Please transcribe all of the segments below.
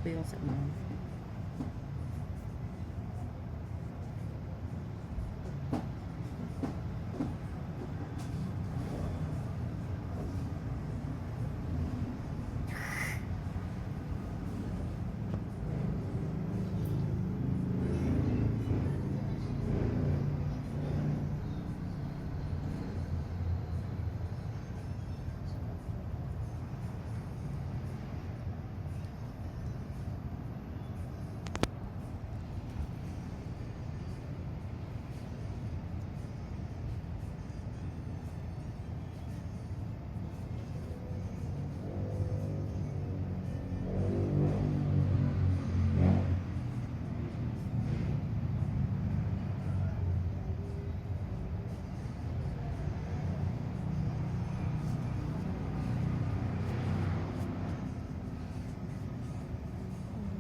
po yung sa mom.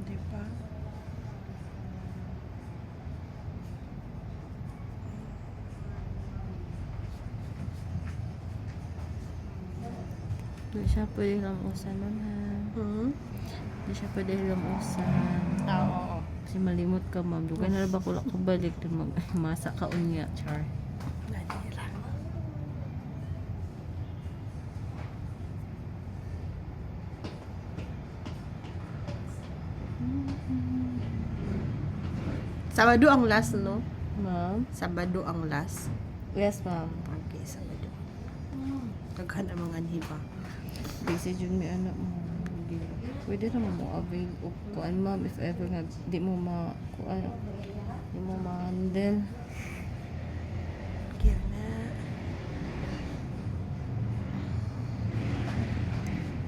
Di ba? Hindi siya pwede lamusan nun ha. Hindi siya pwede lamusan. Oo. Kasi malimot ka ma'am. Dugay na ba kulak ko balik. Masa ka unya. Char. Nadira. Sabado ang last, no? Ma'am? Sabado ang last. Yes ma'am. Okay, Sabado. Kaghan ang mga anhiba. Busy dyan may anak mo. Hindi. Pwede naman mo avail o kuan ma'am if ever nga di mo kuan di mo ma-handle. Kaya na.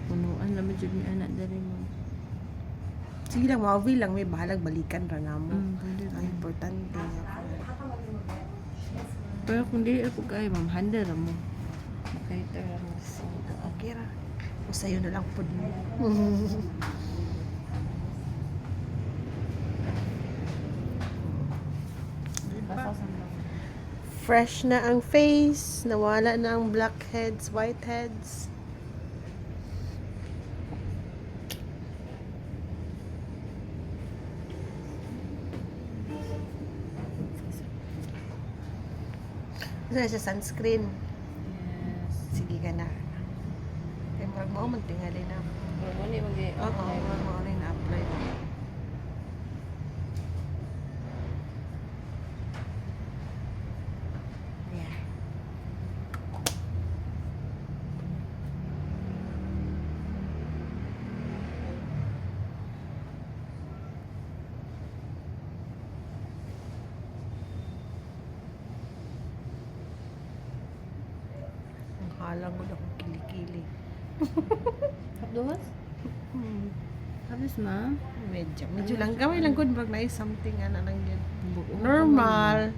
Punuan naman dyan may anak dali mo. Sige lang, mawawil lang. May bahalag balikan ra na mo. Pwede Ang rin. importante nga. Pero kung di ako kaya ma'am, handle ra mo. Makaita ra mo. So, Okay ra. O sa'yo na lang po din. Fresh na ang face. Nawala na ang blackheads, whiteheads. Gusto na siya sunscreen. yes. Sige ka na. Kaya marag mo, magtingali na. Pero mo ni mag-i- Oo, marag mo rin na-apply na. Yeah. Ang halang ko na akong kilikili. Habduwas? Habis ma'am? Medyo lang. Gamay lang good brag na something ano lang yun. Buo. Normal.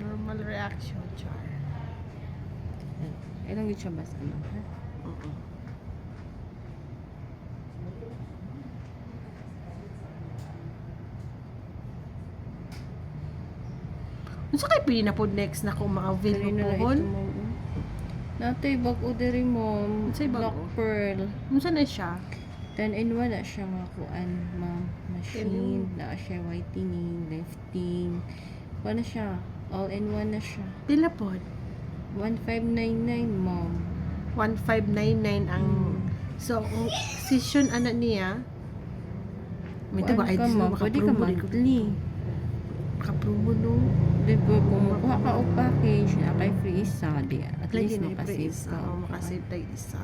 Normal reaction, char. Ilang yun siya bas ano? Ha? Oo. Ano sa kayo pili na po next na kung mga veil Dali na mo lang pohon? ito mo. Natay bago diri mo. Unsay bago? Black pearl. Ano saan na siya? 10-in-1 na siya nga kuan ma'am. Machine. 10-in-1. Na siya whitening, lifting. Kuan na siya. All-in-one na siya. Pila po? 1599 ma'am. 1599 ang... So, ang session anak niya, may ito ba? Ay, Kuan ka gusto ma'am. Pwede ka monthly. Makapromo no. Before kung makuha ka og package na kay free isa, di at Lagi least na makasave i-praise. ka. Oo, makasave tayo isa.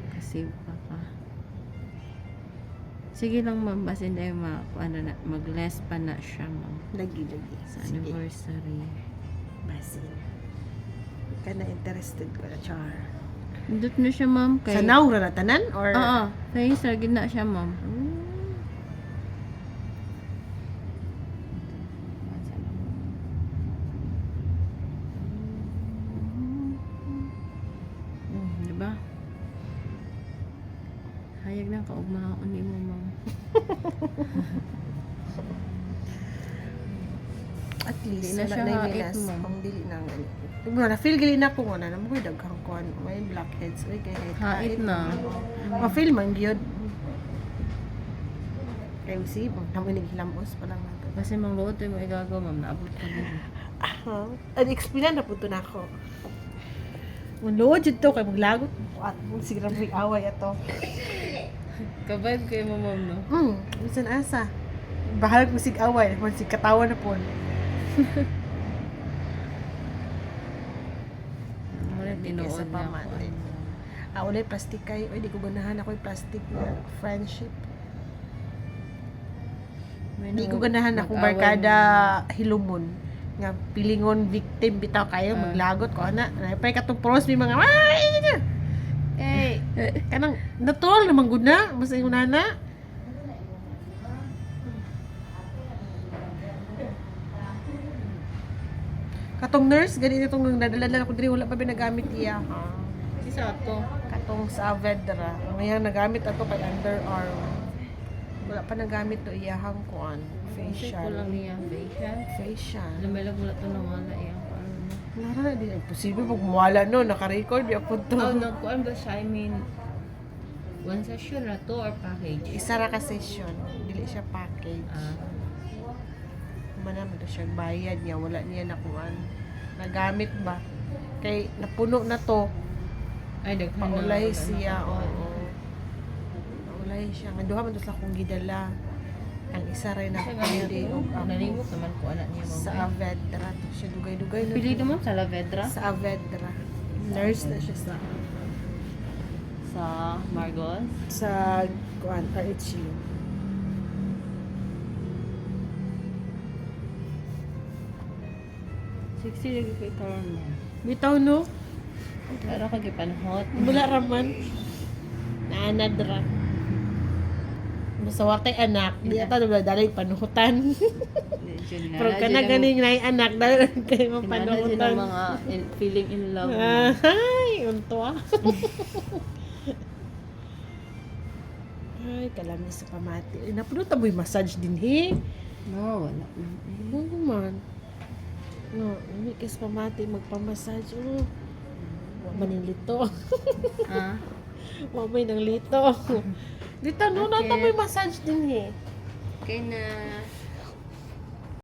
Makasave pa ka. Sige lang ma'am, basta hindi ano na, mag-less pa na siya ma'am. Lagi. Sa Sige. anniversary. Basin. Ka na interested ko na, char. Indot na siya ma'am. Sa now, ranatanan? Or... Oo, kaya sa gina siya ma'am. Diba? Hayag na kaugmaon ni mo ma'am. At least, Di na wala siya na yung hait, minas. ma'am. Pang dili na nga. Kung na-feel gali na ko nga na, naman ko yung daghang kuhan. May blackheads. May kaya Hait na. Ma-feel man yun. Kay si, naman naghilamos pa lang nato. Kasi mang luot mo igagaw, ma'am. Naabot ka din. Ang explain na punto na ako. Ang load yun to, kay maglagot. At siguro may away ato. Kabayad kayo mo, ma'am, no? Minsan asa. Bahalag mo sig-away, man sig katawa na po. Wala, tinuod Sa na pamati. ako. Ulay plastic kayo. Ay, di ko ganahan ako yung plastic na friendship. Di ko ganahan akong barkada hilumon. Nga pilingon victim bitaw kayo maglagot ko ana. Napay katong pros may mga kanang natural naman gud na basta yung nana. Katong nurse gani itong nadala ko diri wala pa binagamit iya. Isa to. Katong sa Avedra. Ngayon nagamit ato kay underarm. Wala pa nagamit to iyahang kuan. Kasi ko lang niya, facial. Facial. Lumilag wala to nawala iyang ano. Wala na, di imposible pag mawala no, naka-record di ako to. Oh, nagkuhan ba siya? I mean, one session na to or package? Isa ra ka session, dili siya package. Mana man to siya bayad niya, wala niya nakuan. Nagamit ba? Kay napuno na to. Ay, daghan na. Paulay siya, oo. Paulay siya. Nga duha man to sa akong gidala. Ang isa rin na pwede o Nalimot naman ko anak niya, ma'am. sa Avedra to siya dugay-dugay na. Pili naman sa Lavedra? Sa Avedra. Nurse na siya Sa Margos? sa kuan RHU. Sexy lagi kay karon mo. Bitaw no? Pero kag panhot. Wala raman. Naanad ra. Basta wakay anak, di ata wala dalay panuhutan. Pero kana ganing nay anak dahil kay mo panuhutan. Sila panuhutan. mga feeling in love. Ay, unto ah. Ay, kalami sa pamati. Napunutan mo yung massage din, he? No, wala. Ano naman? No, hindi kasi pamati, magpamassage. Manilito. Ah? Mamay ng lito. Dito, no, Okay. nata may massage din, he. Okay na.